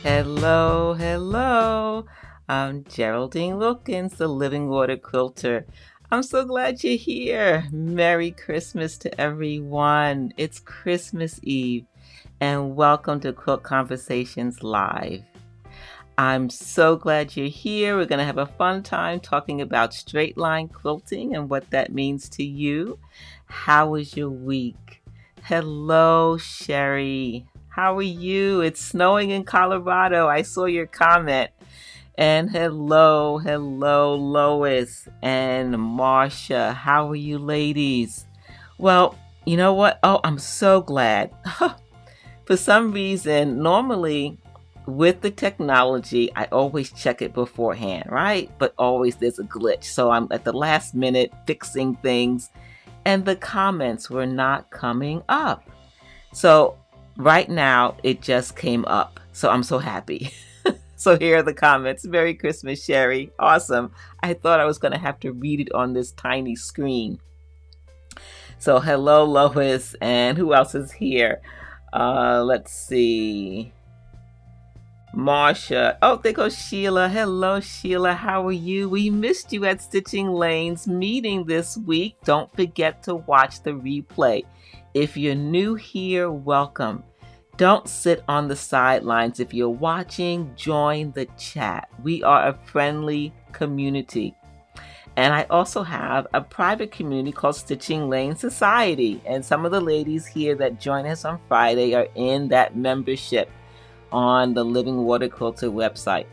Hello, hello. I'm Geraldine Wilkins, the Living Water Quilter. I'm so glad you're here. Merry Christmas to everyone. It's Christmas Eve, and welcome to Quilt Conversations Live. I'm so glad you're here. We're going to have a fun time talking about straight line quilting and what that means to you. How was your week? Hello, Sherry. How are you? It's snowing in Colorado. I saw your comment. And hello, Lois and Marsha. How are you, ladies? Well, you know what? Oh, I'm so glad. For some reason, normally with the technology, I always check it beforehand, right? But always there's a glitch. So I'm at the last minute fixing things, and the comments were not coming up. So right now it just came up. So I'm so happy. So here are the comments. Merry Christmas, Sherry. Awesome. I thought I was going to have to read it on this tiny screen. So hello, Lois. And who else is here? Let's see. Marsha. Oh, there goes Sheila. Hello, Sheila. How are you? We missed you at Stitching Lane's meeting this week. Don't forget to watch the replay. If you're new here, welcome. Don't sit on the sidelines. If you're watching, join the chat. We are a friendly community. And I also have a private community called Stitching Lane Society. And some of the ladies here that join us on Friday are in that membership on the Living Water Quilter website.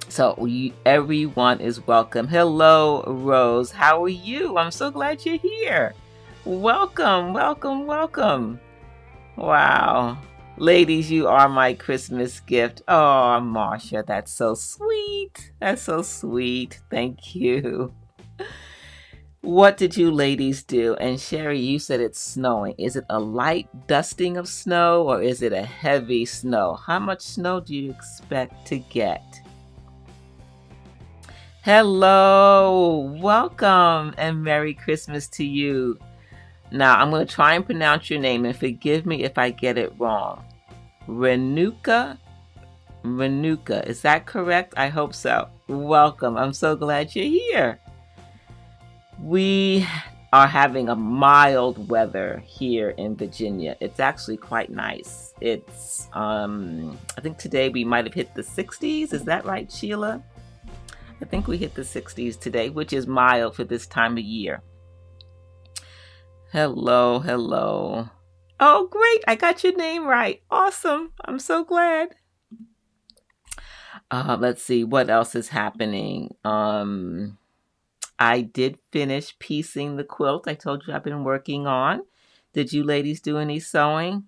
So everyone is welcome. Hello, Rose. How are you? I'm so glad you're here. Welcome, welcome, welcome. Wow. Ladies, you are my Christmas gift. Oh, Marsha, that's so sweet. That's so sweet. Thank you. What did you ladies do? And Sherry, you said it's snowing. Is it a light dusting of snow or is it a heavy snow? How much snow do you expect to get? Hello, welcome, and Merry Christmas to you. Now, I'm going to try and pronounce your name, and forgive me if I get it wrong. Renuka? Is that correct? I hope so. Welcome. I'm so glad you're here. We are having a mild weather here in Virginia. It's actually quite nice. It's, I think today we might have hit the 60s. Is that right, Sheila? I think we hit the 60s today, which is mild for this time of year. Hello, hello. Oh, great. I got your name right. Awesome. I'm so glad. Let's see. What else is happening? I did finish piecing the quilt I told you I've been working on. Did you ladies do any sewing?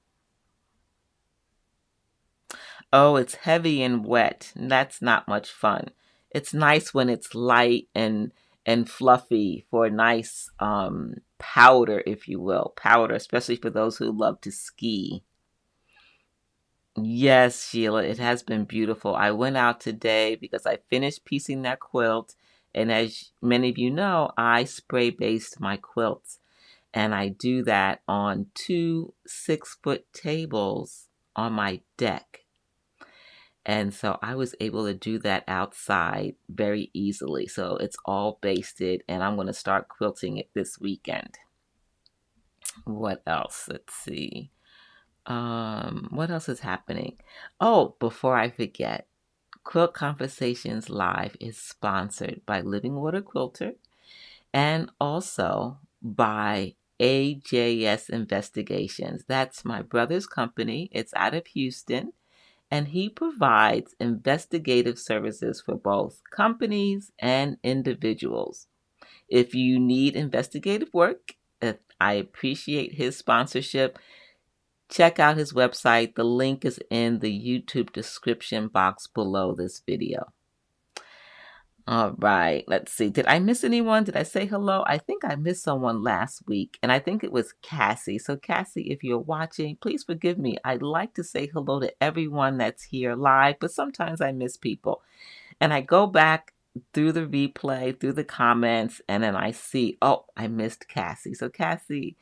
Oh, it's heavy and wet. That's not much fun. It's nice when it's light and fluffy for a nice powder, if you will. Powder, especially for those who love to ski. Yes, Sheila, it has been beautiful. I went out today because I finished piecing that quilt. And as many of you know, I spray baste my quilts. And I do that on 2 6-foot tables on my deck. And so I was able to do that outside very easily. So it's all basted, and I'm going to start quilting it this weekend. What else? Let's see. What else is happening? Oh, before I forget, Quilt Conversations Live is sponsored by Living Water Quilter and also by AJS Investigations. That's my brother's company. It's out of Houston, and he provides investigative services for both companies and individuals. If you need investigative work, I appreciate his sponsorship. Check out his website. The link is in the YouTube description box below this video. All right, let's see. Did I miss anyone? Did I say hello? I think I missed someone last week, and I think it was Cassie. So Cassie, if you're watching, please forgive me. I'd like to say hello to everyone that's here live, but sometimes I miss people. And I go back through the replay, through the comments, and then I see, oh, I missed Cassie. So Cassie,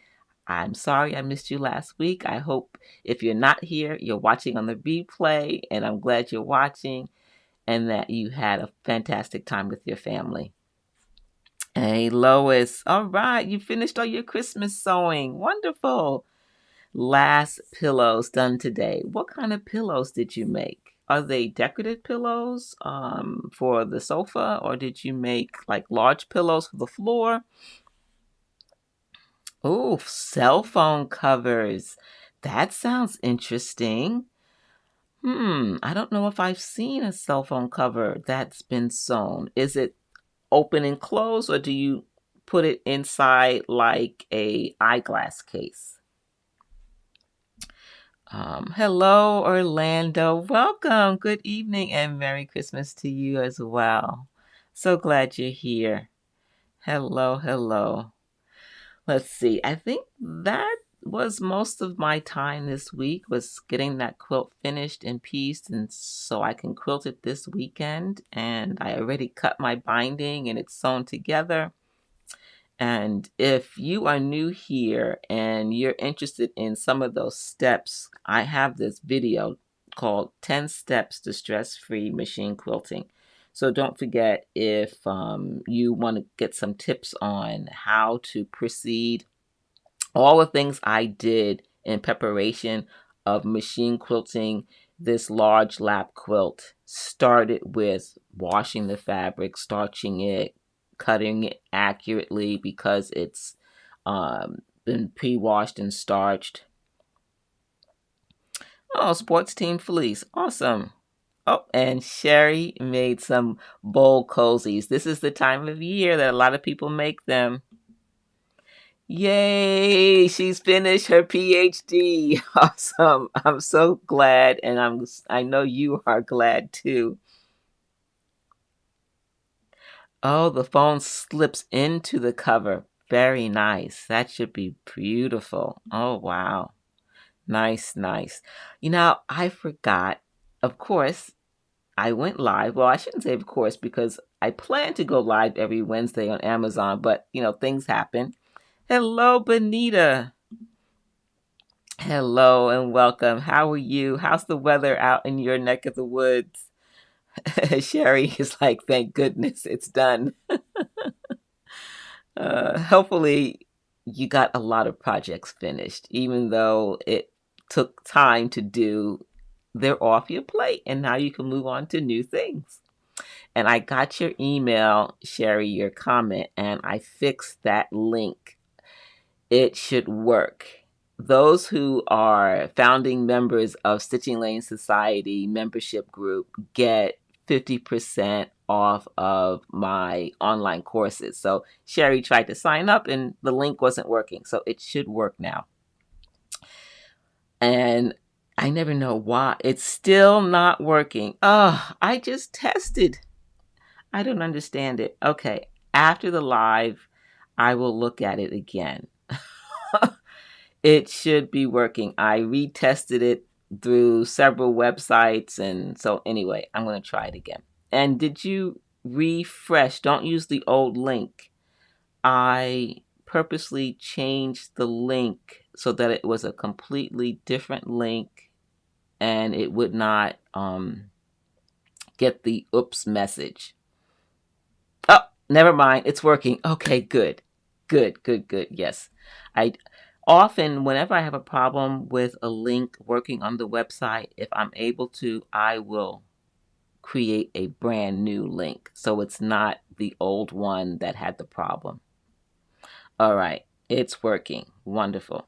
I'm sorry I missed you last week. I hope if you're not here, you're watching on the replay, and I'm glad you're watching and that you had a fantastic time with your family. Hey, Lois. All right, you finished all your Christmas sewing. Wonderful. Last pillows done today. What kind of pillows did you make? Are they decorative pillows for the sofa, or did you make like large pillows for the floor? Oh, cell phone covers. That sounds interesting. I don't know if I've seen a cell phone cover that's been sewn. Is it open and close, or do you put it inside like a eyeglass case? Hello, Orlando. Welcome. Good evening and Merry Christmas to you as well. So glad you're here. Hello, hello. Let's see. I think that was most of my time this week was getting that quilt finished and pieced, and so I can quilt it this weekend. And I already cut my binding and it's sewn together. And if you are new here and you're interested in some of those steps, I have this video called 10 Steps to Stress-Free Machine Quilting. So don't forget, if you want to get some tips on how to proceed, all the things I did in preparation of machine quilting this large lap quilt started with washing the fabric, starching it, cutting it accurately because it's been pre-washed and starched. Oh, sports team fleece. Awesome. Oh, and Sherry made some bowl cozies. This is the time of year that a lot of people make them. Yay, she's finished her PhD. Awesome. I'm so glad, and I know you are glad too. Oh, the phone slips into the cover. Very nice. That should be beautiful. Oh, wow. Nice, nice. I forgot. Of course, I went live. Well, I shouldn't say of course because I plan to go live every Wednesday on Amazon, but things happen. Hello, Benita. Hello and welcome. How are you? How's the weather out in your neck of the woods? Sherry is like, thank goodness it's done. Hopefully you got a lot of projects finished, even though it took time to do. They're off your plate, and now you can move on to new things. And I got your email, Sherry, your comment, and I fixed that link. It should work. Those who are founding members of Stitching Lane Society membership group get 50% off of my online courses. So Sherry tried to sign up and the link wasn't working. So it should work now. And I never know why. It's still not working. Oh, I just tested. I don't understand it. Okay, after the live, I will look at it again. It should be working. I retested it through several websites. And so anyway, I'm going to try it again. And did you refresh? Don't use the old link. I purposely changed the link so that it was a completely different link and it would not get the oops message. Oh, never mind. It's working. Okay, good. Good. Yes. Often, whenever I have a problem with a link working on the website, if I'm able to, I will create a brand new link. So it's not the old one that had the problem. All right. It's working. Wonderful.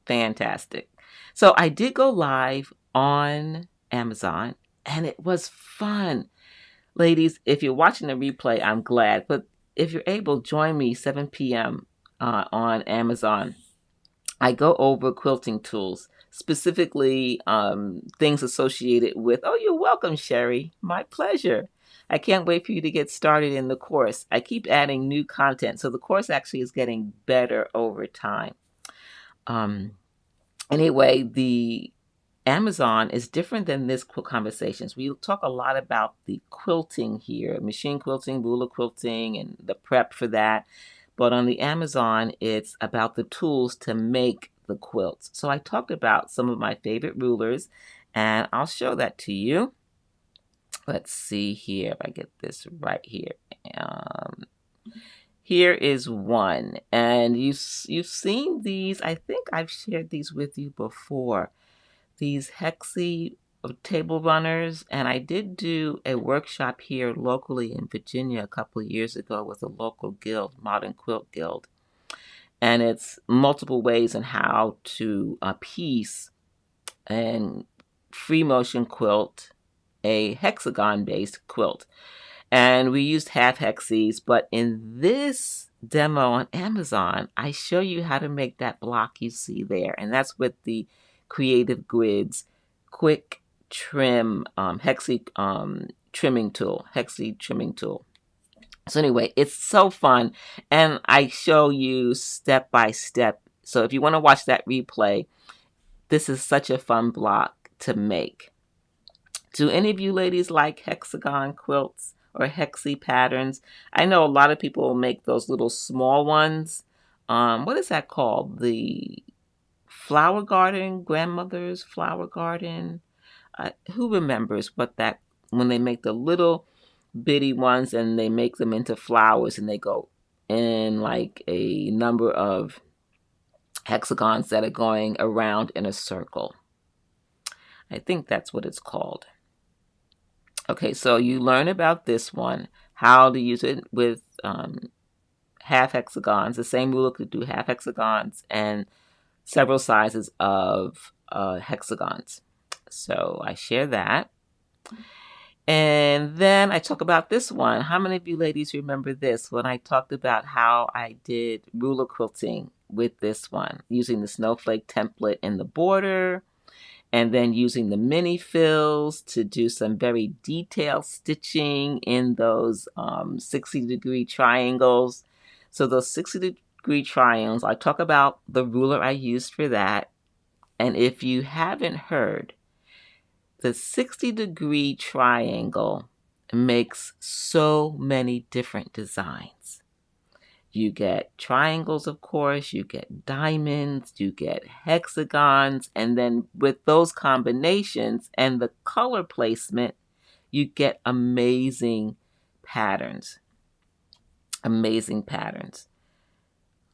Fantastic. So I did go live on Amazon and it was fun. Ladies, if you're watching the replay, I'm glad. But if you're able, join me 7 p.m. On Amazon. I go over quilting tools, specifically things associated with, oh, you're welcome, Sherry. My pleasure. I can't wait for you to get started in the course. I keep adding new content, so the course actually is getting better over time. Anyway, the Amazon is different than this Quilt Conversations. We talk a lot about the quilting here, machine quilting, ruler quilting, and the prep for that. But on the Amazon, it's about the tools to make the quilts. So I talked about some of my favorite rulers, and I'll show that to you. Let's see here if I get this right here. Here is one, and you've seen these. I think I've shared these with you before. These hexi table runners, and I did do a workshop here locally in Virginia a couple of years ago with a local guild, Modern Quilt Guild, and it's multiple ways on how to piece and free motion quilt a hexagon based quilt. And we used half hexes, but in this demo on Amazon, I show you how to make that block you see there. And that's with the Creative Grids Quick Trim Hexi trimming tool, Hexi trimming tool. So anyway, it's so fun. And I show you step by step. So if you want to watch that replay, this is such a fun block to make. Do any of you ladies like hexagon quilts or hexi patterns? I know a lot of people make those little small ones. What is that called? The flower garden, grandmother's flower garden. Who remembers what that, when they make the little bitty ones and they make them into flowers and they go in like a number of hexagons that are going around in a circle. I think that's what it's called. Okay, so you learn about this one, how to use it with half hexagons. The same ruler could do half hexagons and several sizes of hexagons. So I share that. And then I talk about this one. How many of you ladies remember this when I talked about how I did ruler quilting with this one, using the snowflake template in the border, and then using the mini fills to do some very detailed stitching in those 60-degree triangles. So those 60-degree triangles, I talk about the ruler I used for that. And if you haven't heard, the 60-degree triangle makes so many different designs. You get triangles, of course, you get diamonds, you get hexagons, and then with those combinations and the color placement, you get amazing patterns. Amazing patterns.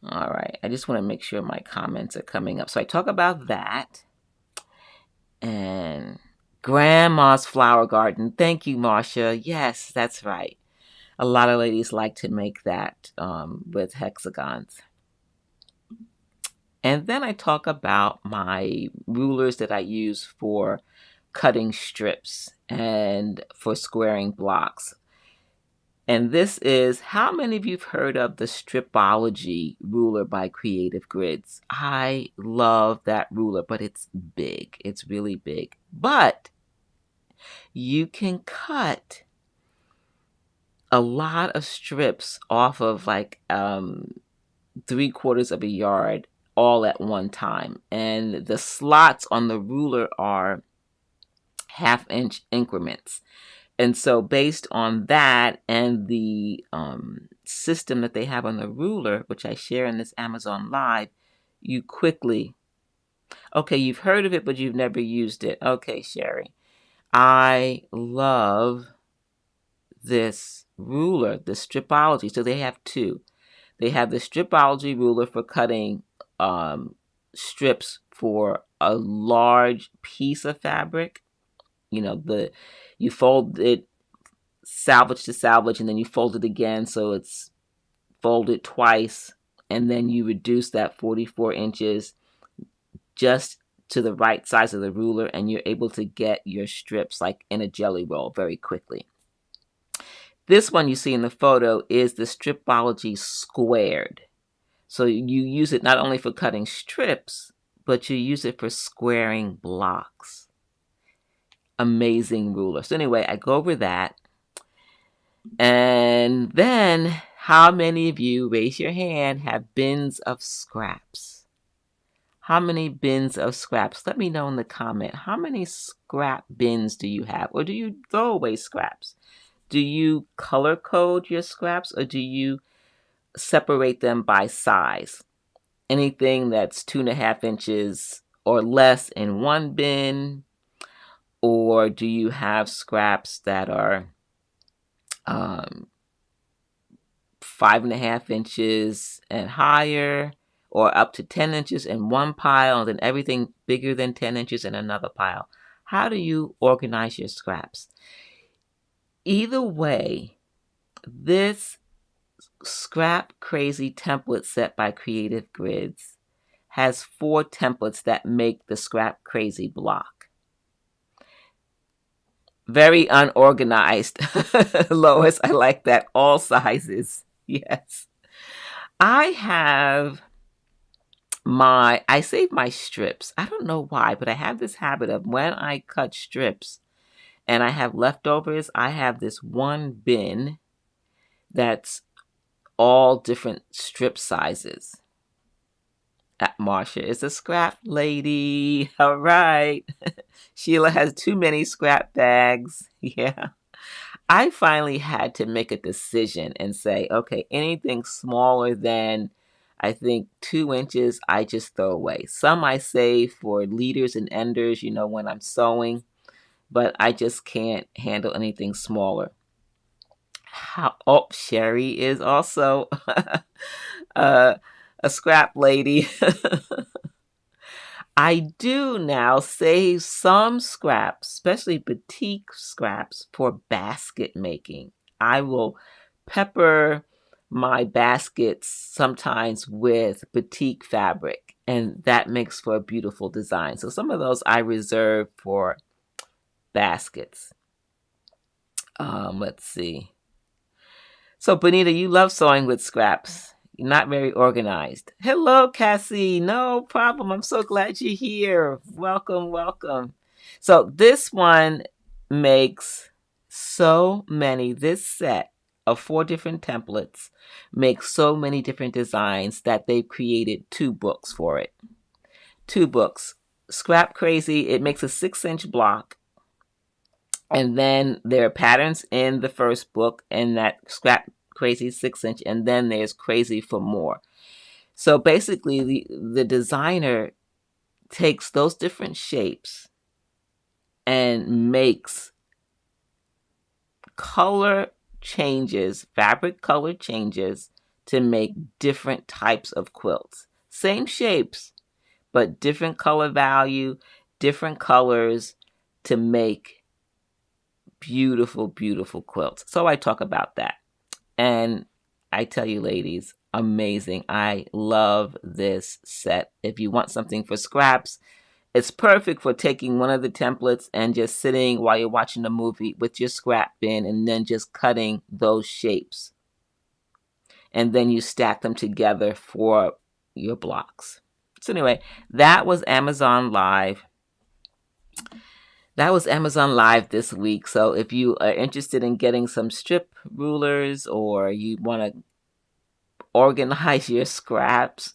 All right, I just want to make sure my comments are coming up. So I talk about that. And Grandma's flower garden. Thank you, Marcia. Yes, that's right. A lot of ladies like to make that with hexagons. And then I talk about my rulers that I use for cutting strips and for squaring blocks. And this is, how many of you have heard of the Stripology ruler by Creative Grids? I love that ruler, but it's big. It's really big. But you can cut a lot of strips off of like 3/4 of a yard all at one time. And the slots on the ruler are 1/2-inch increments. And so based on that and the system that they have on the ruler, which I share in this Amazon Live, you quickly, okay, you've heard of it, but you've never used it. Okay, Sherry. I love this ruler, the Stripology. So they have two. They have the Stripology ruler for cutting strips for a large piece of fabric. You know, you fold it salvage to salvage, and then you fold it again, so it's folded twice, and then you reduce that 44 inches just to the right size of the ruler, and you're able to get your strips like in a jelly roll very quickly. This one you see in the photo is the Stripology squared. So you use it not only for cutting strips, but you use it for squaring blocks. Amazing ruler. So anyway, I go over that. And then, how many of you, raise your hand, have bins of scraps? How many bins of scraps? Let me know in the comment. How many scrap bins do you have? Or do you throw away scraps? Do you color code your scraps? Or do you separate them by size. Anything that's 2.5 inches or less in one bin, or do you have scraps that are 5.5 inches and higher, or up to 10 inches in one pile, and then everything bigger than 10 inches in another pile? How do you organize your scraps? Either way, this Scrap Crazy template set by Creative Grids has 4 templates that make the Scrap Crazy block. Very unorganized, Lois. I like that. All sizes. Yes. I save my strips. I don't know why, but I have this habit of when I cut strips and I have leftovers, I have this one bin that's all different strip sizes. Marsha is a scrap lady. All right. Sheila has too many scrap bags. Yeah. I finally had to make a decision and say, okay, anything smaller than, I think, 2 inches, I just throw away. Some I save for leaders and enders, when I'm sewing, but I just can't handle anything smaller. Sherry is also a scrap lady. I do now save some scraps, especially batik scraps, for basket making. I will pepper my baskets sometimes with batik fabric, and that makes for a beautiful design. So some of those I reserve for baskets. Let's see. So, Bonita, you love sewing with scraps. You're not very organized. Hello, Cassie. No problem. I'm so glad you're here. Welcome, welcome. So this one makes this set of 4 different templates makes so many different designs that they've created 2 books for it. 2 books. Scrap Crazy, it makes a 6-inch block. And then there are patterns in the first book, and that Scrap Crazy 6-inch, and then there's Crazy for More. So basically, the designer takes those different shapes and makes color changes, fabric color changes, to make different types of quilts. Same shapes, but different color value, different colors to make beautiful, beautiful quilts. So I talk about that. And I tell you, ladies, amazing. I love this set. If you want something for scraps, it's perfect for taking one of the templates and just sitting while you're watching a movie with your scrap bin and then just cutting those shapes. And then you stack them together for your blocks. So anyway, that was Amazon Live. That was Amazon Live this week. So if you are interested in getting some strip rulers, or you want to organize your scraps,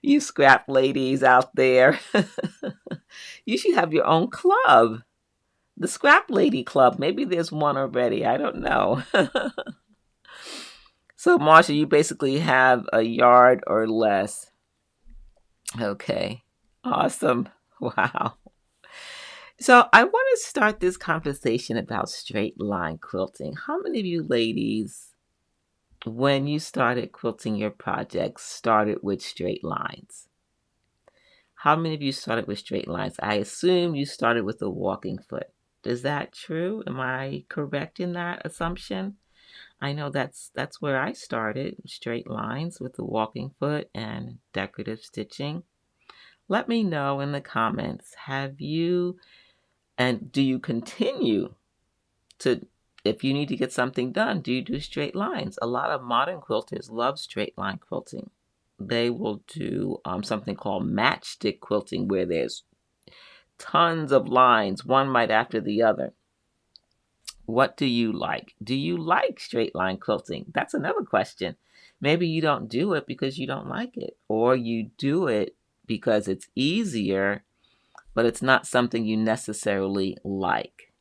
you scrap ladies out there, you should have your own club. The Scrap Lady Club. Maybe there's one already. I don't know. So Marsha, you basically have a yard or less. Okay. Awesome. Wow. So I want to start this conversation about straight line quilting. How many of you ladies, when you started quilting your projects, started with straight lines? How many of you started with straight lines? I assume you started with a walking foot. Is that true? Am I correct in that assumption? I know that's where I started, straight lines with the walking foot and decorative stitching. Let me know in the comments, and do you continue to, if you need to get something done, do you do straight lines? A lot of modern quilters love straight line quilting. They will do something called matchstick quilting, where there's tons of lines, one right after the other. What do you like? Do you like straight line quilting? That's another question. Maybe you don't do it because you don't like it, or you do it because it's easier, but it's not something you necessarily like.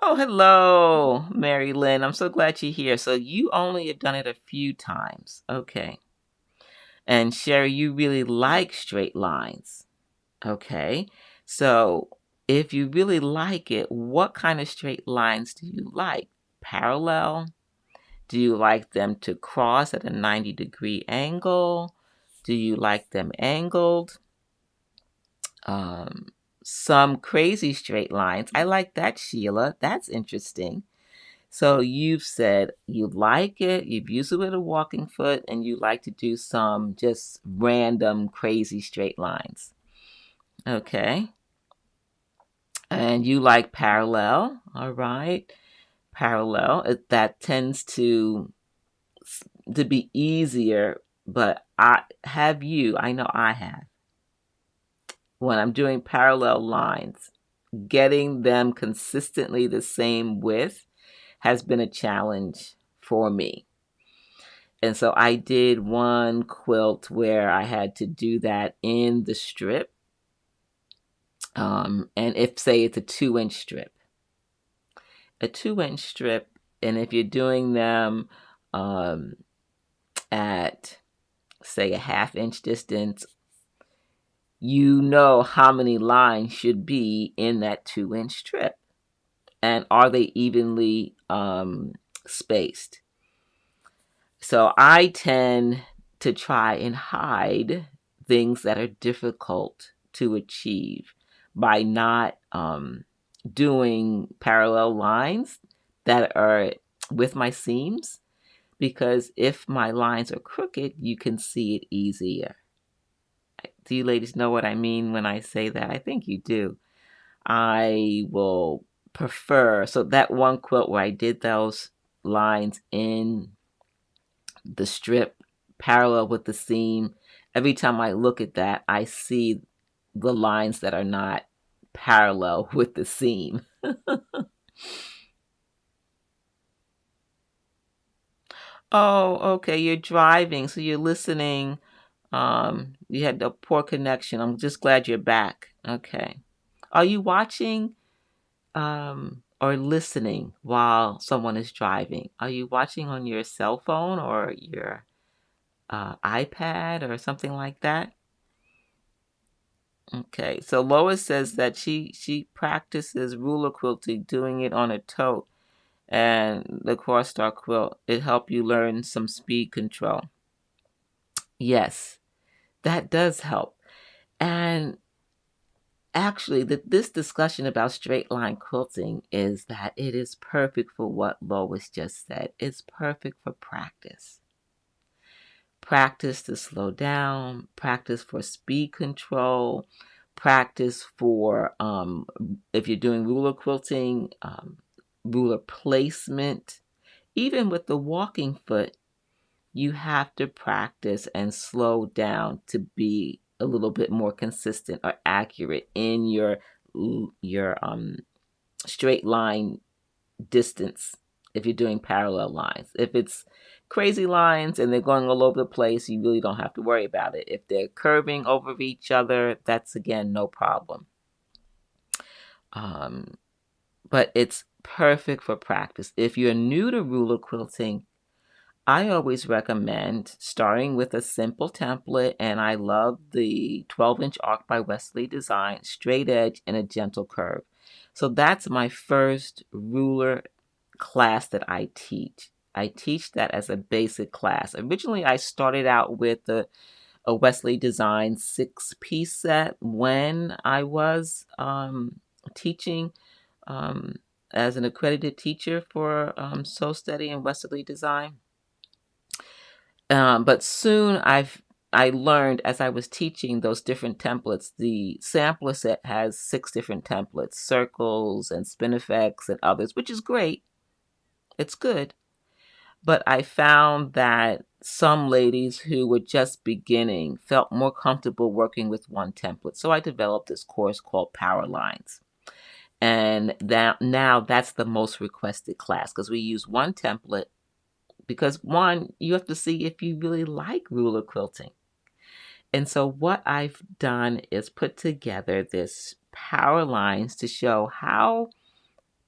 Oh, hello, Mary Lynn. I'm so glad you're here. So you only have done it a few times. Okay. And Sherry, you really like straight lines. Okay. So if you really like it, what kind of straight lines do you like? Parallel? Do you like them to cross at a 90-degree angle? Do you like them angled? Um, some crazy straight lines. I like that, Sheila. That's interesting. So you've said you like it, you've used it with a walking foot, and you like to do some just random crazy straight lines. Okay. And you like parallel. All right. Parallel. That tends to be easier, but I know I have. When I'm doing parallel lines, getting them consistently the same width has been a challenge for me. And so I did one quilt where I had to do that in the strip. And if, say, it's a 2-inch strip, and if you're doing them um, at, say, a 1/2 inch distance, you know how many lines should be in that 2-inch strip. And are they evenly spaced? So I tend to try and hide things that are difficult to achieve by not doing parallel lines that are with my seams, because if my lines are crooked, you can see it easier. Do you ladies know what I mean when I say that? I think you do. I will prefer, so that one quilt where I did those lines in the strip parallel with the seam, every time I look at that, I see the lines that are not parallel with the seam. Oh, okay, you're driving, so you're listening. You had a poor connection. I'm just glad you're back. Okay. Are you watching or listening while someone is driving? Are you watching on your cell phone or your iPad or something like that? Okay, so Lois says that she practices ruler quilting, doing it on a tote and the cross star quilt. It helped you learn some speed control. Yes, that does help. And actually, this discussion about straight line quilting is that it is perfect for what Lois just said. It's perfect for practice. Practice to slow down, practice for speed control, practice for if you're doing ruler quilting, ruler placement. Even with the walking foot, you have to practice and slow down to be a little bit more consistent or accurate in your straight line distance. If you're doing parallel lines, if it's crazy lines and they're going all over the place, you really don't have to worry about it. If they're curving over each other, that's again no problem. But it's perfect for practice. If you're new to ruler quilting, I always recommend starting with a simple template, and I love the 12-inch arc by Wesley design, straight edge and a gentle curve. So that's my first ruler class that I teach. I teach that as a basic class. Originally, I started out with a Wesley design 6-piece set when I was teaching um, as an accredited teacher for Sew Steady and Wesley design. But soon I learned as I was teaching those different templates. The sampler set has 6 different templates, circles and spinifex and others, which is great. It's good. But I found that some ladies who were just beginning felt more comfortable working with one template. So I developed this course called Power Lines. And that now that's the most requested class because we use one template because one, you have to see if you really like ruler quilting. And so what I've done is put together this power lines to show how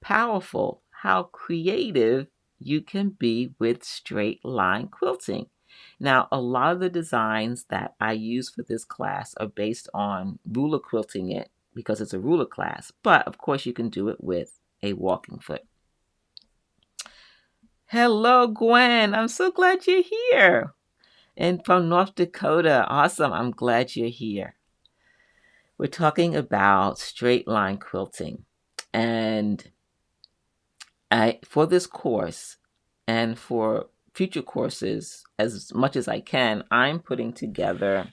powerful, how creative you can be with straight line quilting. Now, a lot of the designs that I use for this class are based on ruler quilting it because it's a ruler class, but of course you can do it with a walking foot. Hello, Gwen. I'm so glad you're here. And from North Dakota. Awesome. I'm glad you're here. We're talking about straight line quilting. And for this course and for future courses, as much as I can, I'm putting together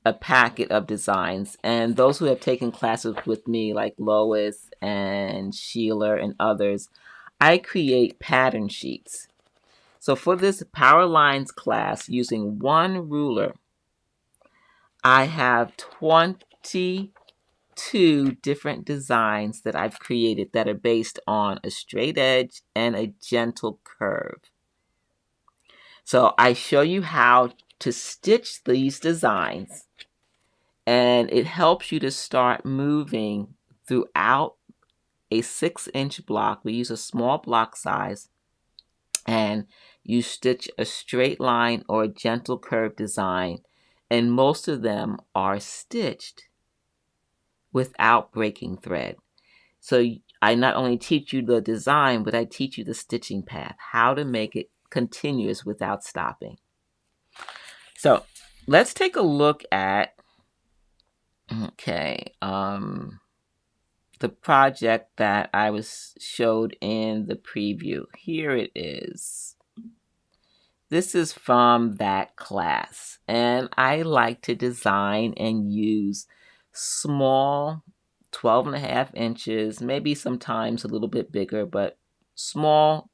a packet of designs. And those who have taken classes with me, like Lois and Sheila and others, I create pattern sheets. So for this Power Lines class, using one ruler, I have 22 different designs that I've created that are based on a straight edge and a gentle curve. So I show you how to stitch these designs, and it helps you to start moving throughout a 6-inch block. We use a small block size, and you stitch a straight line or a gentle curve design, and most of them are stitched without breaking thread. So I not only teach you the design, but I teach you the stitching path, how to make it continuous without stopping. So let's take a look at, the project that I showed in the preview. Here it is. This is from that class, and I like to design and use small 12.5 inches, maybe sometimes a little bit bigger, but small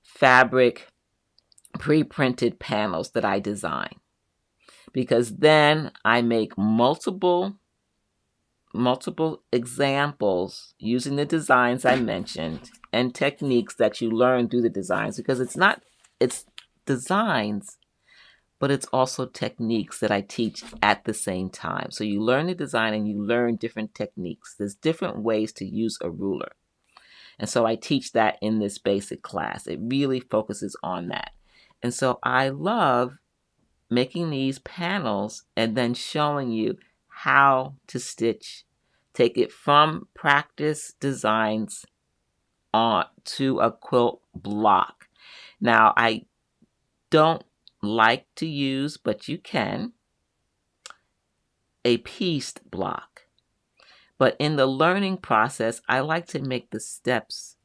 fabric pre-printed panels that I design, because then I make multiple examples using the designs I mentioned and techniques that you learn through the designs, because it's designs, but it's also techniques that I teach at the same time. So you learn the design and you learn different techniques. There's different ways to use a ruler. And so I teach that in this basic class. It really focuses on that. And so I love making these panels and then showing you how to stitch. Take it from practice designs on to a quilt block. Now, I don't like to use, but you can, a pieced block. But in the learning process, I like to make the steps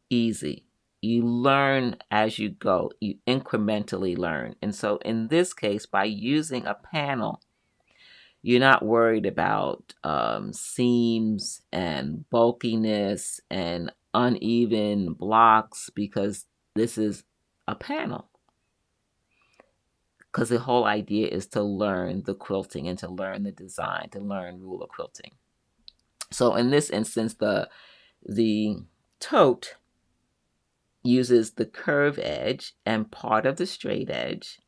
easy. You learn as you go. You incrementally learn. And so in this case, by using a panel, you're not worried about seams and bulkiness and uneven blocks, because this is a panel. Because the whole idea is to learn the quilting and to learn the design, to learn ruler quilting. So in this instance, the tote uses the curve edge and part of the straight edge.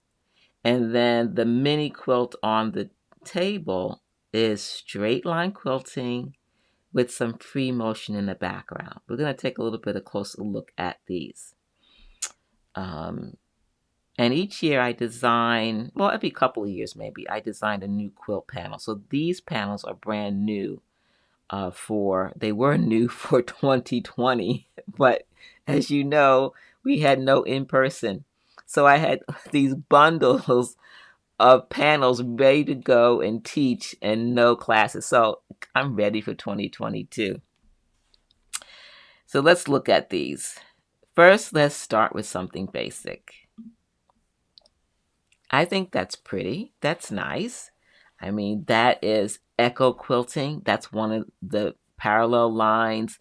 And then the mini quilt on the table is straight line quilting with some free motion in the background. We're going to take a little bit of closer look at these. And each year I design, well, every couple of years maybe, I design a new quilt panel. So these panels are brand new they were new for 2020, but as you know, we had no in-person. So I had these bundles of panels ready to go and teach and no classes. So I'm ready for 2022. So let's look at these. First, let's start with something basic. I think that's pretty. That's nice. I mean, that is echo quilting. That's one of the parallel lines.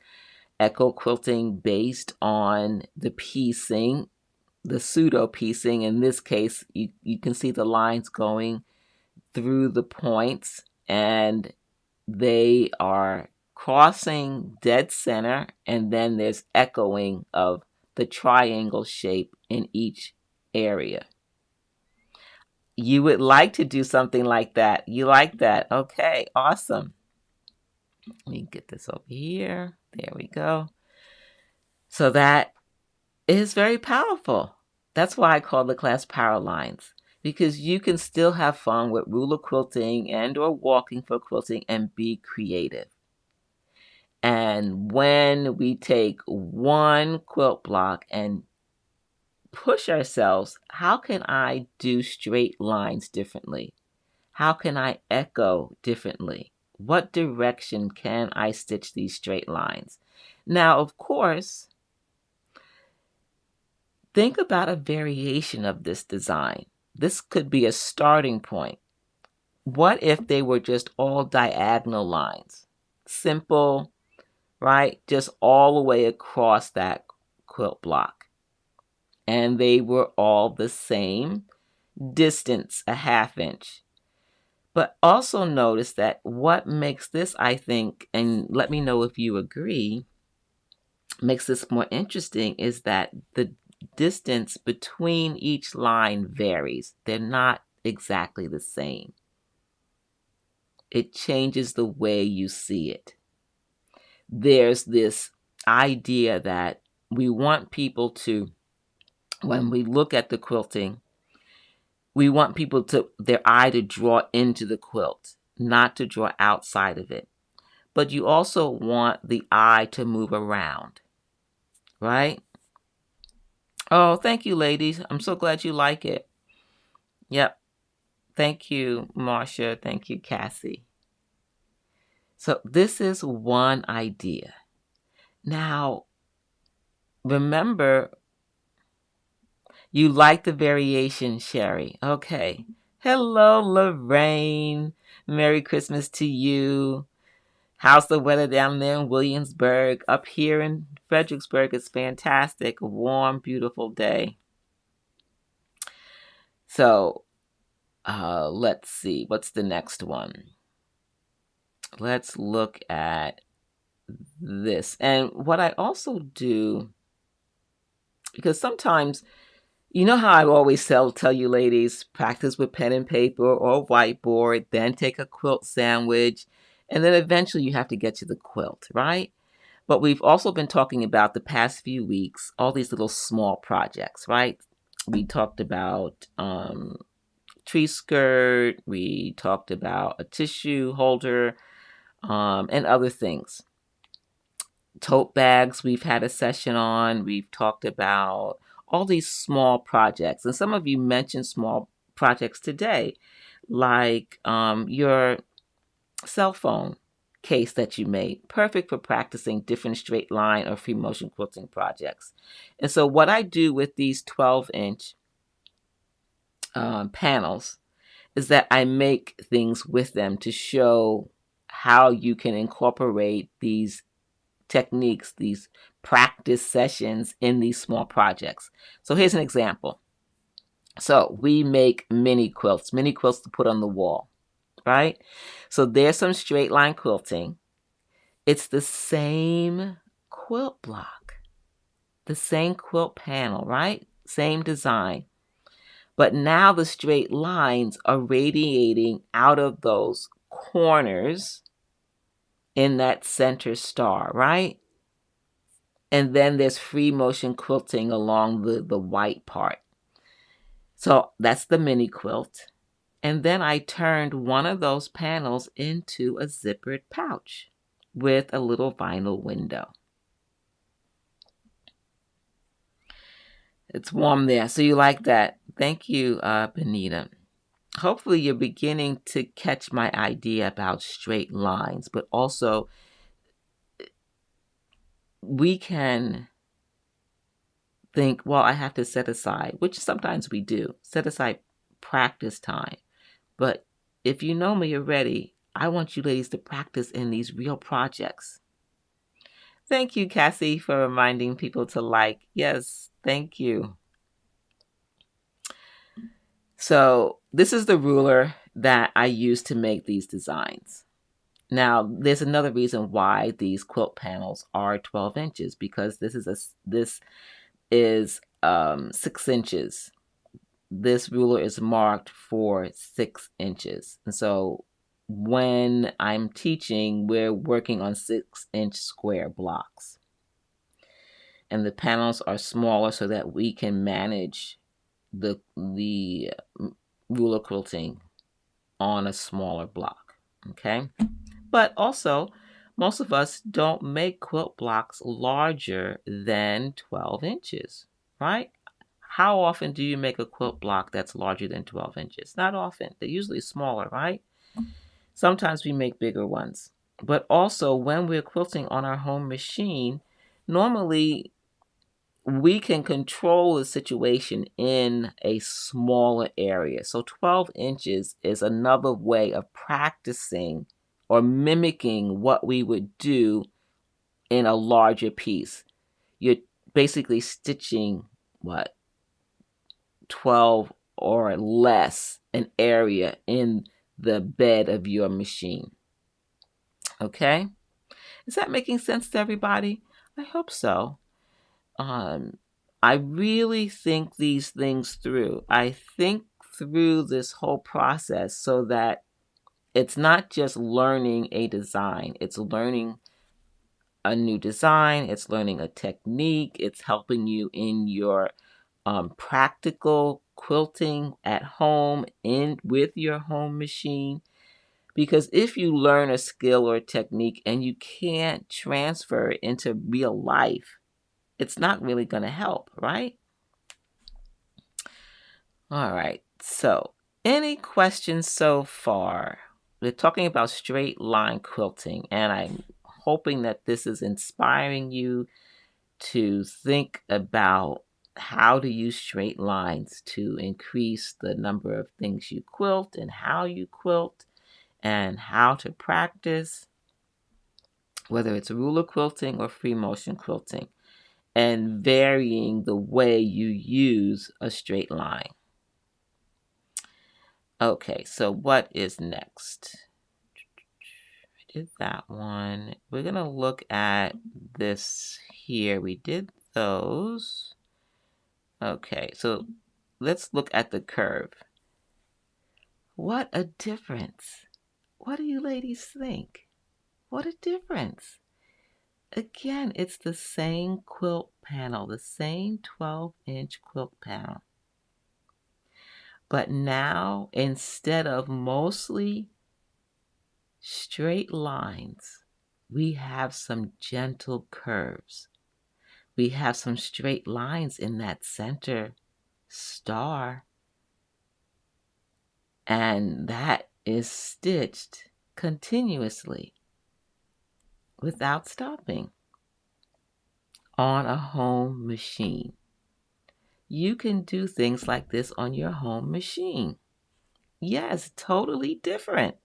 Echo quilting based on the piecing, the pseudo piecing. In this case, you can see the lines going through the points, and they are crossing dead center, and then there's echoing of the triangle shape in each area. You would like to do something like that. You like that. Okay, awesome. Let me get this over here. There we go. So that is very powerful. That's why I call the class Power Lines, because you can still have fun with ruler quilting and or walking for quilting and be creative. And when we take one quilt block and push ourselves, how can I do straight lines differently? How can I echo differently? What direction can I stitch these straight lines? Now, of course, think about a variation of this design. This could be a starting point. What if they were just all diagonal lines? Simple, right? Just all the way across that quilt block. And they were all the same distance, a ½ inch. But also notice that what makes this, I think, and let me know if you agree, makes this more interesting is that the distance between each line varies. They're not exactly the same. It changes the way you see it. There's this idea that we want people to, when we look at the quilting, we want people to, their eye to draw into the quilt, not to draw outside of it. But you also want the eye to move around, right? Oh, thank you, ladies. I'm so glad you like it. Yep. Thank you, Marcia. Thank you, Cassie. So this is one idea. Now, remember, you like the variation, Sherry. Okay. Hello, Lorraine. Merry Christmas to you. How's the weather down there in Williamsburg? Up here in Fredericksburg, it's fantastic. A warm, beautiful day. So, let's see. What's the next one? Let's look at this. And what I also do, because sometimes, you know how I always tell you ladies, practice with pen and paper or whiteboard, then take a quilt sandwich, and then eventually you have to get to the quilt, right? But we've also been talking about the past few weeks, all these little small projects, right? We talked about tree skirt, we talked about a tissue holder, and other things. Tote bags, we've had a session on. We've talked about all these small projects. And some of you mentioned small projects today, like your cell phone case that you made, perfect for practicing different straight line or free motion quilting projects. And so what I do with these 12-inch panels is that I make things with them to show how you can incorporate these techniques, these practice sessions in these small projects. So here's an example. So we make mini quilts to put on the wall, right? So there's some straight line quilting. It's the same quilt block, the same quilt panel, right? Same design. But now the straight lines are radiating out of those corners in that center star, right? And then there's free motion quilting along the white part. So that's the mini quilt. And then I turned one of those panels into a zippered pouch with a little vinyl window. It's warm there. So you like that. Thank you, Benita. Hopefully you're beginning to catch my idea about straight lines, but also we can think, well, I have to set aside, which sometimes we do, set aside practice time. But if you know me already, I want you ladies to practice in these real projects. Thank you, Cassie, for reminding people to like. Yes, thank you. So this is the ruler that I use to make these designs. Now, there's another reason why these quilt panels are 12 inches, because this is 6 inches. This ruler is marked for 6 inches. And so when I'm teaching, we're working on 6-inch square blocks. And the panels are smaller so that we can manage the ruler quilting on a smaller block, okay? But also, most of us don't make quilt blocks larger than 12 inches, right? How often do you make a quilt block that's larger than 12 inches? Not often. They're usually smaller, right? Sometimes we make bigger ones. But also, when we're quilting on our home machine, normally we can control the situation in a smaller area. So 12 inches is another way of practicing or mimicking what we would do in a larger piece. You're basically stitching, 12 or less an area in the bed of your machine. Okay? Is that making sense to everybody? I hope so. I really think these things through. I think through this whole process so that it's not just learning a design, it's learning a new design, it's learning a technique, it's helping you in your practical quilting at home with your home machine. Because if you learn a skill or technique and you can't transfer it into real life, it's not really going to help, right? All right. So, any questions so far? We're talking about straight line quilting, and I'm hoping that this is inspiring you to think about how to use straight lines to increase the number of things you quilt and how you quilt and how to practice, whether it's ruler quilting or free motion quilting, and varying the way you use a straight line. Okay, so what is next? I did that one. We're going to look at this here. We did those. Okay, so let's look at the curve. What a difference. What do you ladies think? What a difference. Again, it's the same quilt panel, the same 12-inch quilt panel. But now, instead of mostly straight lines, we have some gentle curves. We have some straight lines in that center star. And that is stitched continuously without stopping on a home machine. You can do things like this on your home machine. Yes, totally different.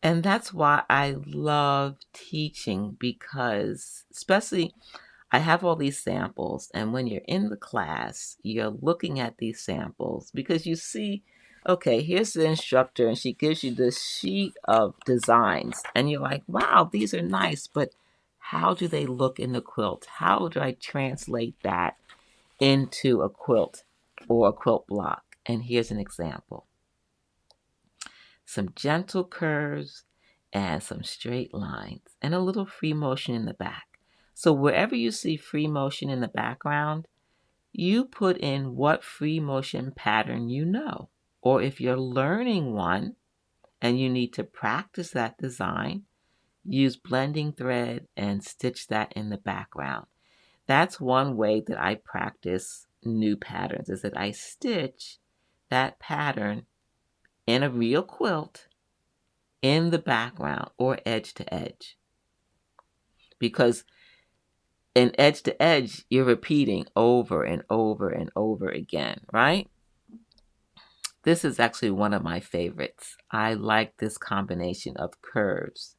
And that's why I love teaching, because especially I have all these samples, and when you're in the class, you're looking at these samples because you see, okay, here's the instructor and she gives you this sheet of designs and you're like, wow, these are nice, but how do they look in the quilt? How do I translate that into a quilt or a quilt block? And here's an example. Some gentle curves and some straight lines and a little free motion in the back. So wherever you see free motion in the background, you put in what free motion pattern you know. Or if you're learning one and you need to practice that design, use blending thread and stitch that in the background. That's one way that I practice new patterns, is that I stitch that pattern in a real quilt in the background or edge to edge. Because in edge to edge, you're repeating over and over and over again, right? This is actually one of my favorites. I like this combination of curves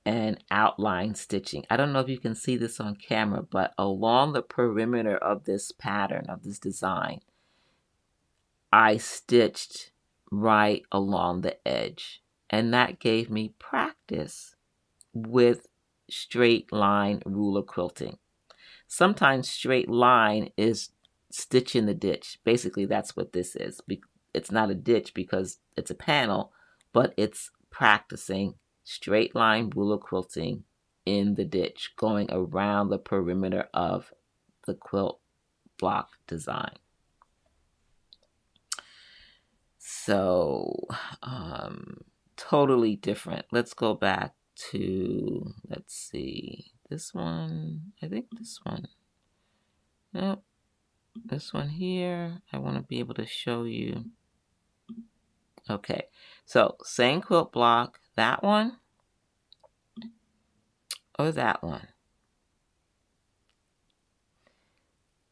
and outline stitching. I don't know if you can see this on camera, but along the perimeter of this pattern, of this design, I stitched right along the edge. And that gave me practice with straight line ruler quilting. Sometimes straight line is stitch in the ditch. Basically, that's what this is. It's not a ditch because it's a panel, but it's practicing straight line ruler quilting in the ditch, going around the perimeter of the quilt block design. So, totally different. Let's go back to, let's see, this one. I think this one. Nope. This one here. I want to be able to show you. Okay. So, same quilt block. That one or that one?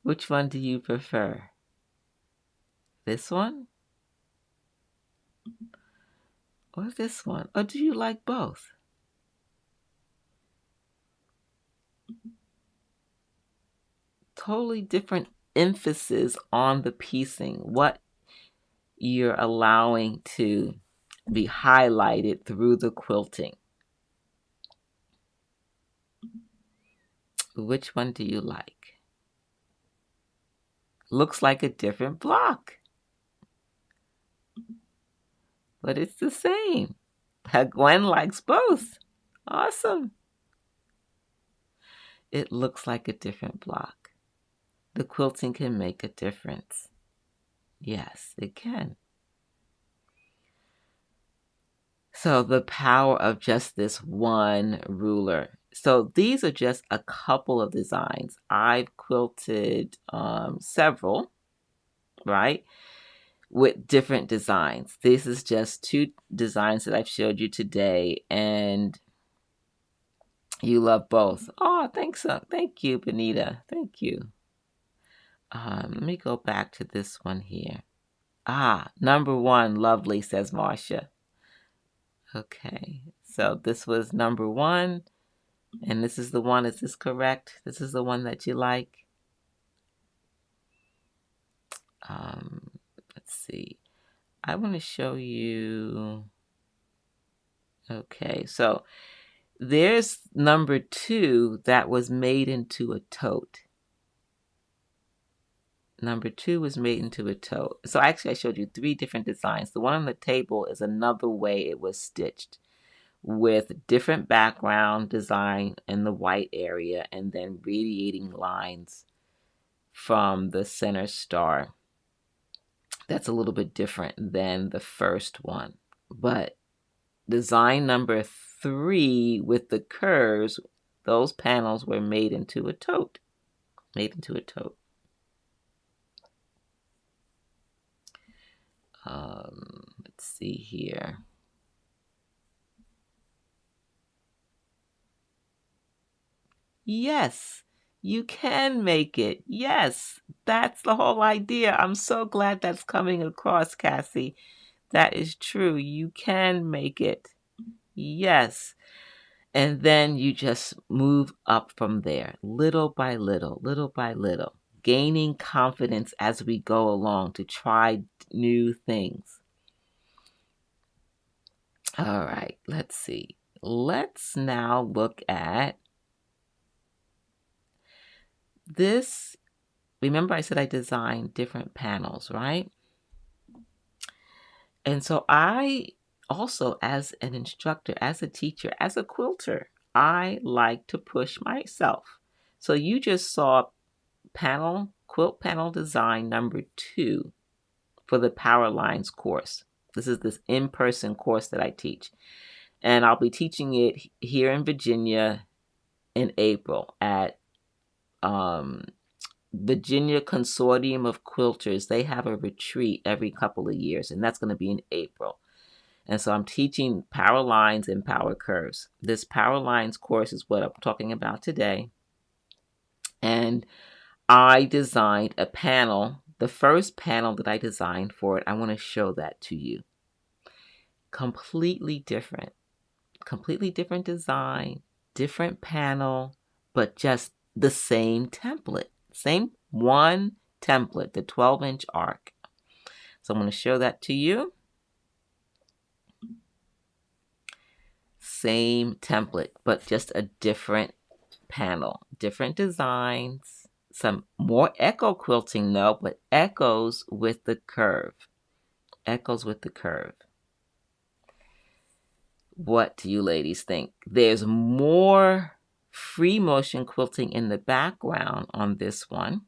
Which one do you prefer? This one? Or this one? Or do you like both? Totally different emphasis on the piecing. What you're allowing to be highlighted through the quilting. Which one do you like? Looks like a different block, but it's the same. Gwen likes both. Awesome. It looks like a different block. The quilting can make a difference. Yes, it can. So the power of just this one ruler. So these are just a couple of designs. I've quilted several, right, with different designs. This is just 2 designs that I've showed you today, and you love both. Oh, thanks. Thank you, Benita. Thank you. Let me go back to this one here. Number 1, lovely, says Marcia. Okay, so this was number 1, and this is the one. Is this correct? This is the one that you like? Let's see. I want to show you. Okay, so there's number 2 that was made into a tote. Number 2 was made into a tote. So actually I showed you 3 different designs. The one on the table is another way it was stitched, with different background design in the white area and then radiating lines from the center star. That's a little bit different than the first one. But design number 3 with the curves, those panels were made into a tote. Made into a tote. Let's see here. Yes, you can make it. Yes, that's the whole idea. I'm so glad that's coming across, Cassie. That is true. You can make it. Yes. And then you just move up from there, little by little, gaining confidence as we go along to try new things. All right, let's see. Let's now look at this. Remember I said I designed different panels, right? And so I also, as an instructor, as a teacher, as a quilter, I like to push myself. So you just saw quilt panel design number 2 for the Power Lines course. This is this in-person course that I teach. And I'll be teaching it here in Virginia in April at Virginia Consortium of Quilters. They have a retreat every couple of years, and that's going to be in April. And so I'm teaching power lines and power curves. This power lines course is what I'm talking about today. And I designed a panel. The first panel that I designed for it, I want to show that to you. Completely different design, different panel, but just the same template. Same one template, the 12-inch arc. So I'm going to show that to you. Same template, but just a different panel, different designs, some more echo quilting though, but echoes with the curve. Echoes with the curve. What do you ladies think? There's more free motion quilting in the background on this one.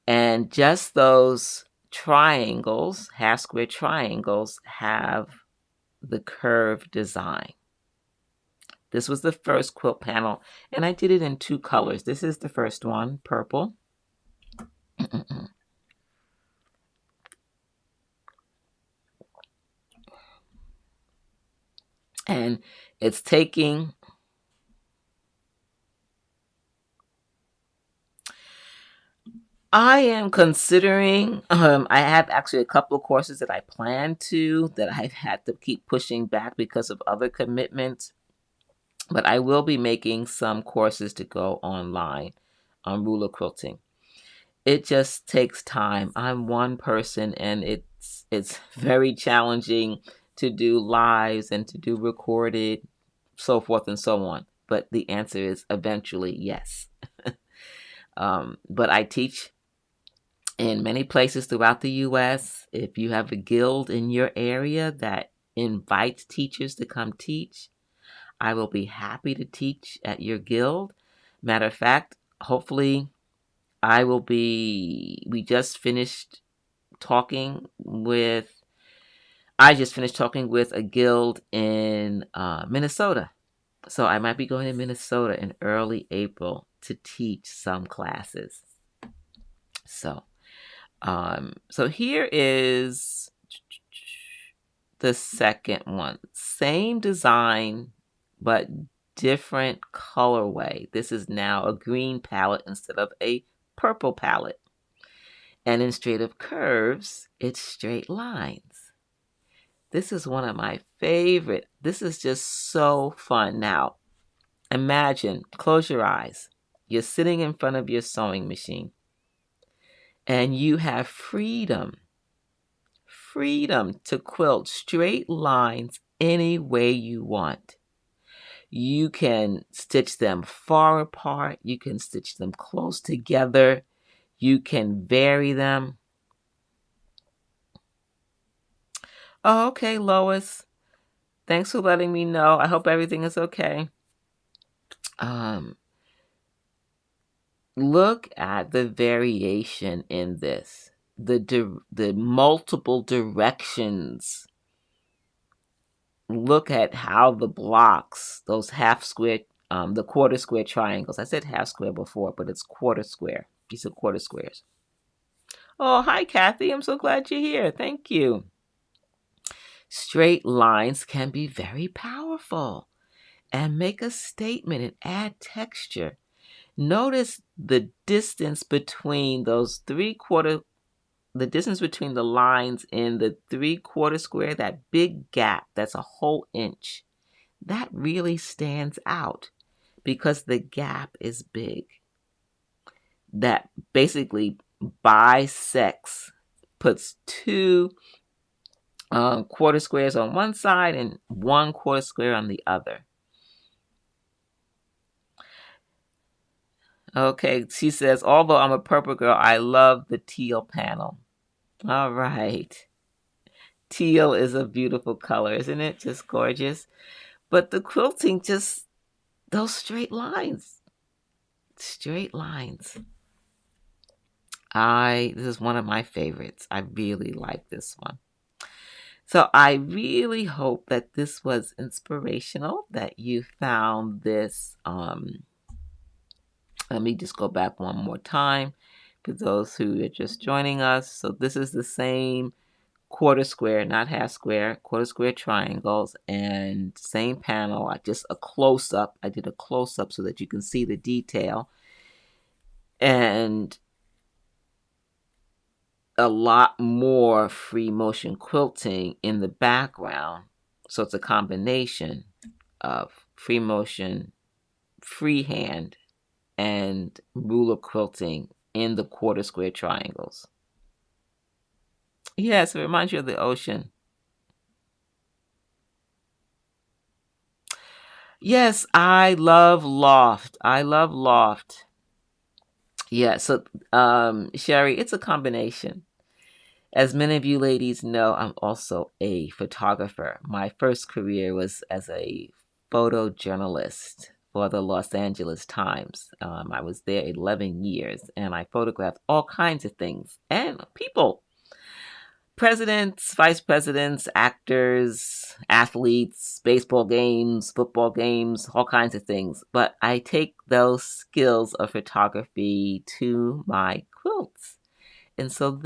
And just those triangles, half square triangles, have the curved design. This was the first quilt panel, and I did it in 2 colors. This is the first one, purple. And it's taking I am considering, I have actually a couple of courses that I plan to, that I've had to keep pushing back because of other commitments. But I will be making some courses to go online on ruler quilting. It just takes time. I'm one person, and it's very challenging to do lives and to do recorded, so forth and so on. But the answer is eventually yes. But I teach in many places throughout the U.S. If you have a guild in your area that invites teachers to come teach, I will be happy to teach at your guild. Matter of fact, hopefully we just finished talking with, I just finished talking with a guild in Minnesota. So I might be going to Minnesota in early April to teach some classes. So here is the second one. Same design, but different colorway. This is now a green palette instead of a purple palette. And instead of curves, it's straight lines. This is one of my favorite. This is just so fun. Now, imagine, close your eyes. You're sitting in front of your sewing machine. And you have freedom to quilt straight lines any way you want. You can stitch them far apart. You can stitch them close together. You can vary them. Oh, okay, Lois. Thanks for letting me know. I hope everything is okay. Look at the variation in this. The multiple directions. Look at how the blocks, those half square, the quarter square triangles. I said half square before, but it's quarter square. These are quarter squares. Oh, hi, Kathy. I'm so glad you're here. Thank you. Straight lines can be very powerful and make a statement and add texture. Notice the distance between those the distance between the lines in the 3/4 square, that big gap, that's a whole inch. That really stands out because the gap is big. That basically bisects, puts 2 quarter squares on one side and 1 quarter square on the other. Okay, she says, although I'm a purple girl, I love the teal panel. All right. Teal is a beautiful color, isn't it? Just gorgeous. But the quilting, just those straight lines. Straight lines. This is one of my favorites. I really like this one. So I really hope that this was inspirational, that you found this. Let me just go back one more time for those who are just joining us. So this is the same quarter square, not half square, quarter square triangles, and same panel. I did a close-up so that you can see the detail. And a lot more free motion quilting in the background. So it's a combination of free motion, freehand, and ruler quilting in the quarter square triangles. Yes, it reminds you of the ocean. Yes, I love loft. Yeah, so Sherry, it's a combination. As many of you ladies know, I'm also a photographer. My first career was as a photojournalist for the Los Angeles Times. I was there 11 years, and I photographed all kinds of things and people. Presidents, vice presidents, actors, athletes, baseball games, football games, all kinds of things. But I take those skills of photography to my quilts. And so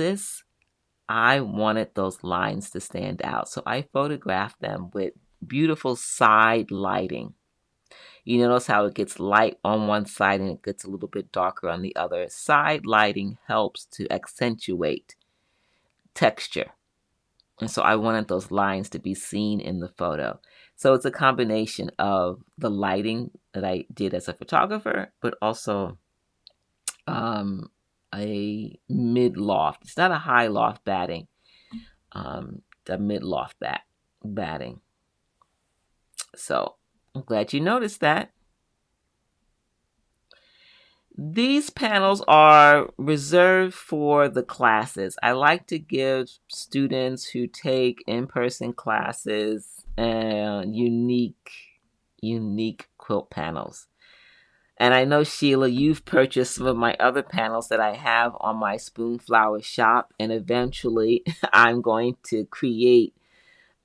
I wanted those lines to stand out. So I photographed them with beautiful side lighting. You notice how it gets light on one side and it gets a little bit darker on the other. Side lighting helps to accentuate texture. And so I wanted those lines to be seen in the photo. So it's a combination of the lighting that I did as a photographer, but also a mid-loft. It's not a high loft batting, the mid-loft batting. So I'm glad you noticed that. These panels are reserved for the classes. I like to give students who take in-person classes unique quilt panels. And I know, Sheila, you've purchased some of my other panels that I have on my Spoonflower shop, and eventually I'm going to create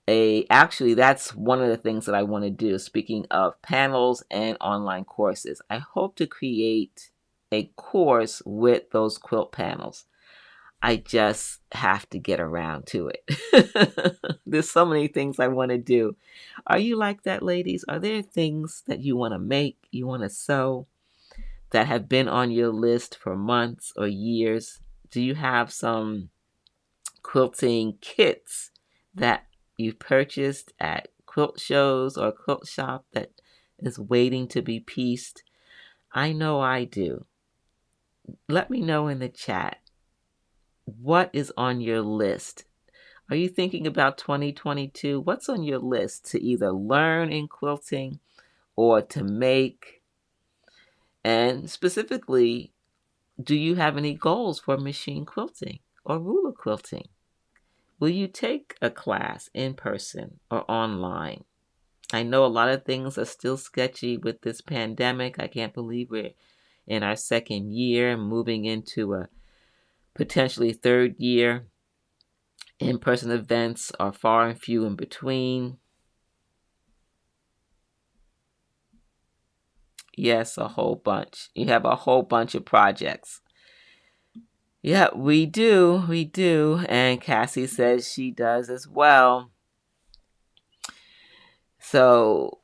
actually, that's one of the things that I want to do. Speaking of panels and online courses, I hope to create a course with those quilt panels. I just have to get around to it. There's so many things I want to do. Are you like that, ladies? Are there things that you want to make, you want to sew, that have been on your list for months or years? Do you have some quilting kits that you've purchased at quilt shows or quilt shop that is waiting to be pieced? I know I do. Let me know in the chat. What is on your list? Are you thinking about 2022? What's on your list to either learn in quilting or to make? And specifically, do you have any goals for machine quilting or ruler quilting? Will you take a class in person or online? I know a lot of things are still sketchy with this pandemic. I can't believe we're in our second year, moving into a potentially third year. In-person events are far and few in between. Yes, a whole bunch. You have a whole bunch of projects. Yeah, we do. We do. And Cassie says she does as well. So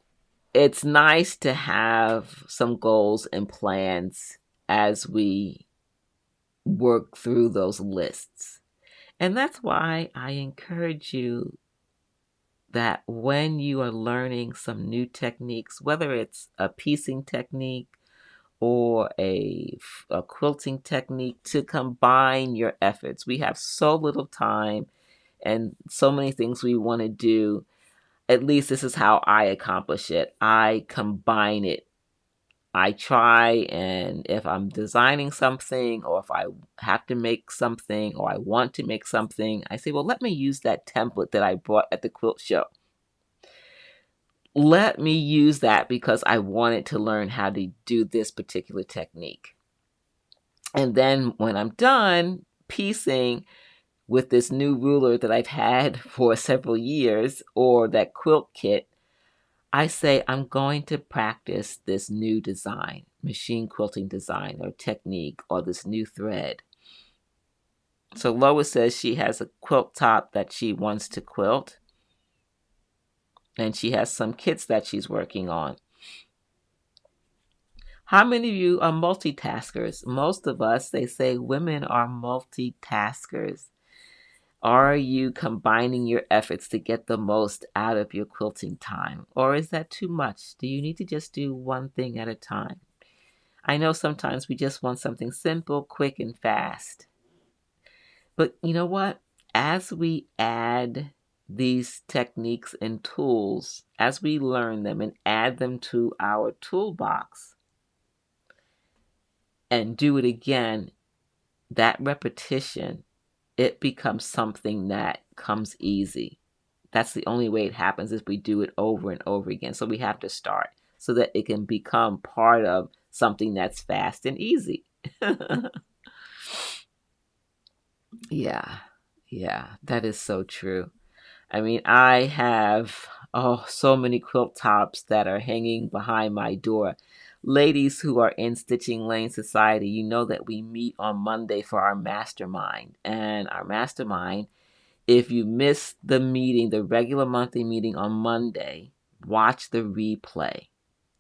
it's nice to have some goals and plans as we work through those lists. And that's why I encourage you that when you are learning some new techniques, whether it's a piecing technique or a quilting technique, to combine your efforts. We have so little time and so many things we want to do. At least this is how I accomplish it. I combine it. I try, and if I'm designing something or if I have to make something or I want to make something, I say, well, let me use that template that I bought at the quilt show. Let me use that because I wanted to learn how to do this particular technique. And then when I'm done piecing with this new ruler that I've had for several years, or that quilt kit, I say I'm going to practice this new design, machine quilting design or technique, or this new thread. So Lois says she has a quilt top that she wants to quilt, and she has some kits that she's working on. How many of you are multitaskers? Most of us, they say women are multitaskers. Are you combining your efforts to get the most out of your quilting time? Or is that too much? Do you need to just do one thing at a time? I know sometimes we just want something simple, quick, and fast. But you know what? As we add these techniques and tools, as we learn them and add them to our toolbox and do it again, that repetition it becomes something that comes easy. That's the only way it happens, if we do it over and over again. So we have to start so that it can become part of something that's fast and easy. Yeah, yeah, that is so true. I mean, I have, so many quilt tops that are hanging behind my door. Ladies who are in Stitching Lane Society, you know that we meet on Monday for our mastermind. And our mastermind, if you miss the meeting, the regular monthly meeting on Monday, watch the replay.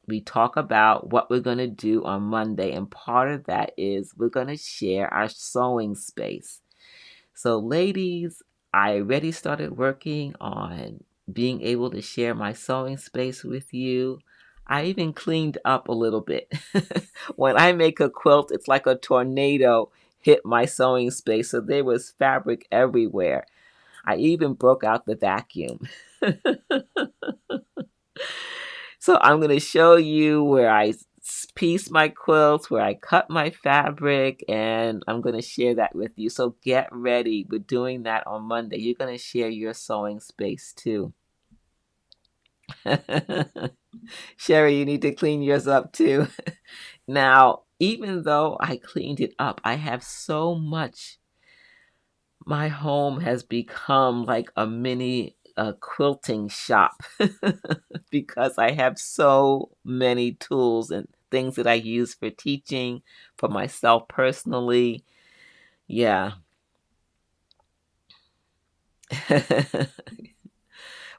We talk about what we're going to do on Monday, and part of that is we're going to share our sewing space. So, ladies, I already started working on being able to share my sewing space with you. I even cleaned up a little bit. When I make a quilt, it's like a tornado hit my sewing space, so there was fabric everywhere. I even broke out the vacuum. So I'm going to show you where I piece my quilts, where I cut my fabric, and I'm going to share that with you. So get ready. We're doing that on Monday. You're going to share your sewing space too. Sherry, you need to clean yours up too. Now, even though I cleaned it up, I have so much. My home has become like a mini quilting shop because I have so many tools and things that I use for teaching, for myself personally. Yeah.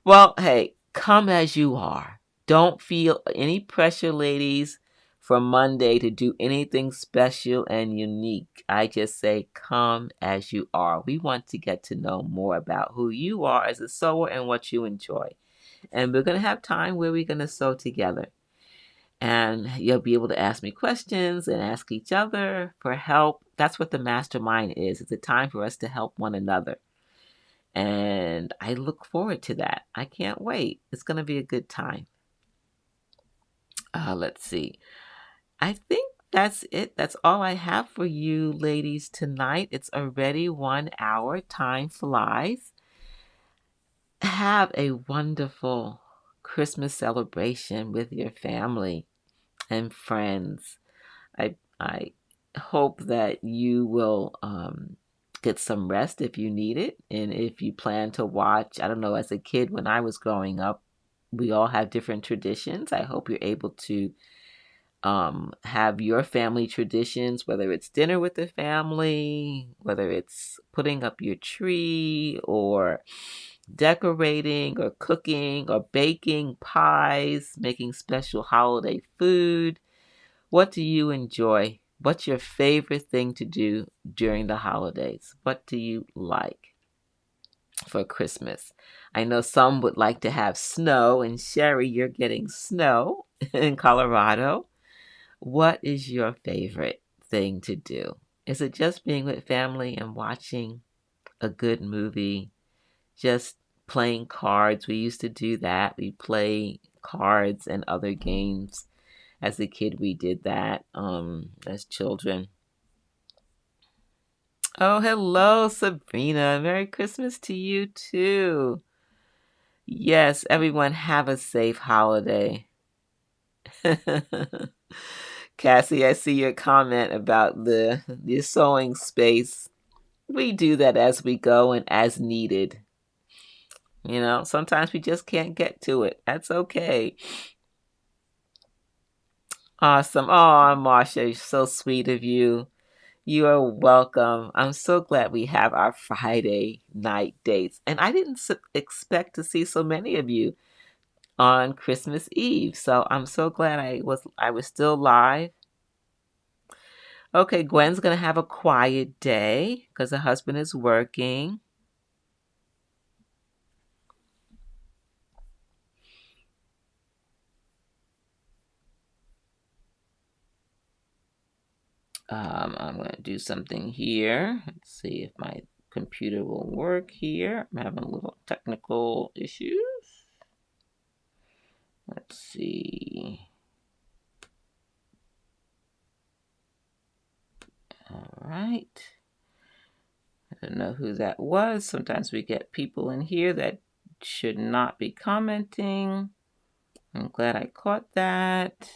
Well, hey, come as you are. Don't feel any pressure, ladies, for Monday to do anything special and unique. I just say come as you are. We want to get to know more about who you are as a sewer and what you enjoy. And we're going to have time where we're going to sew together. And you'll be able to ask me questions and ask each other for help. That's what the mastermind is. It's a time for us to help one another. And I look forward to that. I can't wait. It's going to be a good time. Let's see. I think that's it. That's all I have for you ladies tonight. It's already 1 hour. Time flies. Have a wonderful Christmas celebration with your family and friends. I hope that you will get some rest if you need it. And if you plan to watch, I don't know, as a kid when I was growing up, we all have different traditions. I hope you're able to have your family traditions, whether it's dinner with the family, whether it's putting up your tree or decorating or cooking or baking pies, making special holiday food. What do you enjoy? What's your favorite thing to do during the holidays? What do you like for Christmas? I know some would like to have snow, and Sherry, you're getting snow in Colorado. What is your favorite thing to do? Is it just being with family and watching a good movie? Just playing cards? We used to do that. We play cards and other games. As a kid, we did that as children. Oh, hello, Sabrina. Merry Christmas to you, too. Yes, everyone have a safe holiday. Cassie, I see your comment about the sewing space. We do that as we go and as needed. Sometimes we just can't get to it. That's okay. Awesome. Oh, Marsha, so sweet of you. You are welcome. I'm so glad we have our Friday night dates. And I didn't expect to see so many of you on Christmas Eve. So I'm so glad I was still live. Okay, Gwen's going to have a quiet day because her husband is working. I'm going to do something here. Let's see if my computer will work here. I'm having a little technical issues. Let's see. All right. I don't know who that was. Sometimes we get people in here that should not be commenting. I'm glad I caught that.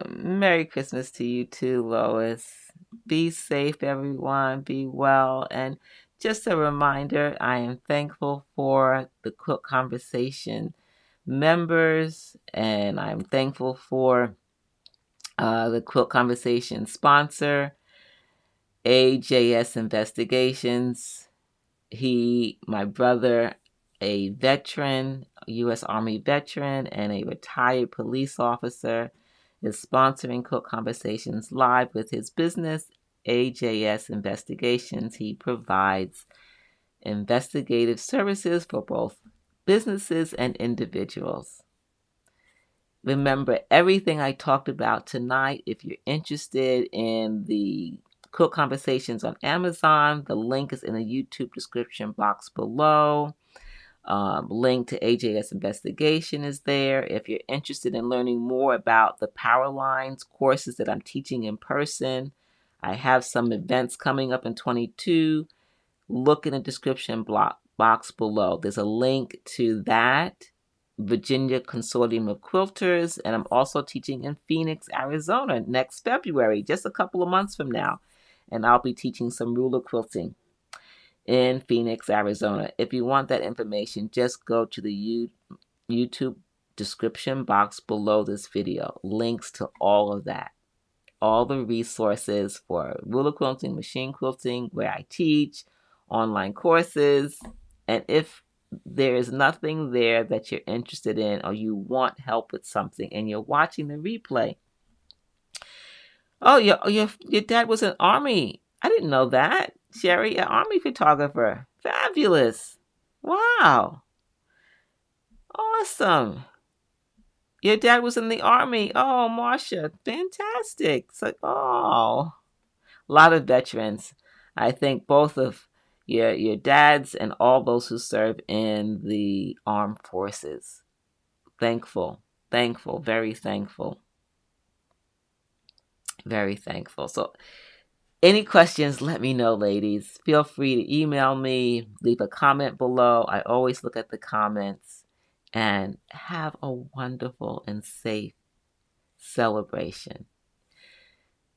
Merry Christmas to you too, Lois. Be safe, everyone. Be well. And just a reminder, I am thankful for the Quilt Conversation members, and I'm thankful for the Quilt Conversation sponsor, AJS Investigations. My brother, a veteran, a U.S. Army veteran, and a retired police officer, is sponsoring Quilt Conversations live with his business, AJS Investigations. He provides investigative services for both businesses and individuals. Remember everything I talked about tonight. If you're interested in the Quilt Conversations on Amazon, the link is in the YouTube description box below. Link to AJS Investigation is there. If you're interested in learning more about the Power Lines courses that I'm teaching in person, I have some events coming up in 22. Look in the description box below. There's a link to that. Virginia Consortium of Quilters, and I'm also teaching in Phoenix, Arizona next February, just a couple of months from now, and I'll be teaching some ruler quilting in Phoenix, Arizona. If you want that information, just go to the YouTube description box below this video. Links to all of that, all the resources for ruler quilting, machine quilting, where I teach, online courses, and if there is nothing there that you're interested in or you want help with something and you're watching the replay. Oh, your dad was an Army. I didn't know that. Sherry, an Army photographer. Fabulous. Wow. Awesome. Your dad was in the Army. Oh, Marcia, fantastic. It's like, oh, a lot of veterans. I think both of your dads and all those who serve in the armed forces. Thankful, very thankful. Very thankful. So any questions, let me know, ladies. Feel free to email me, leave a comment below. I always look at the comments. And have a wonderful and safe celebration.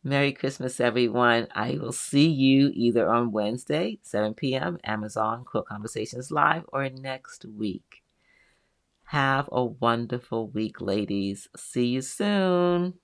Merry Christmas, everyone. I will see you either on Wednesday, 7 p.m., Amazon Quilt Conversations Live, or next week. Have a wonderful week, ladies. See you soon.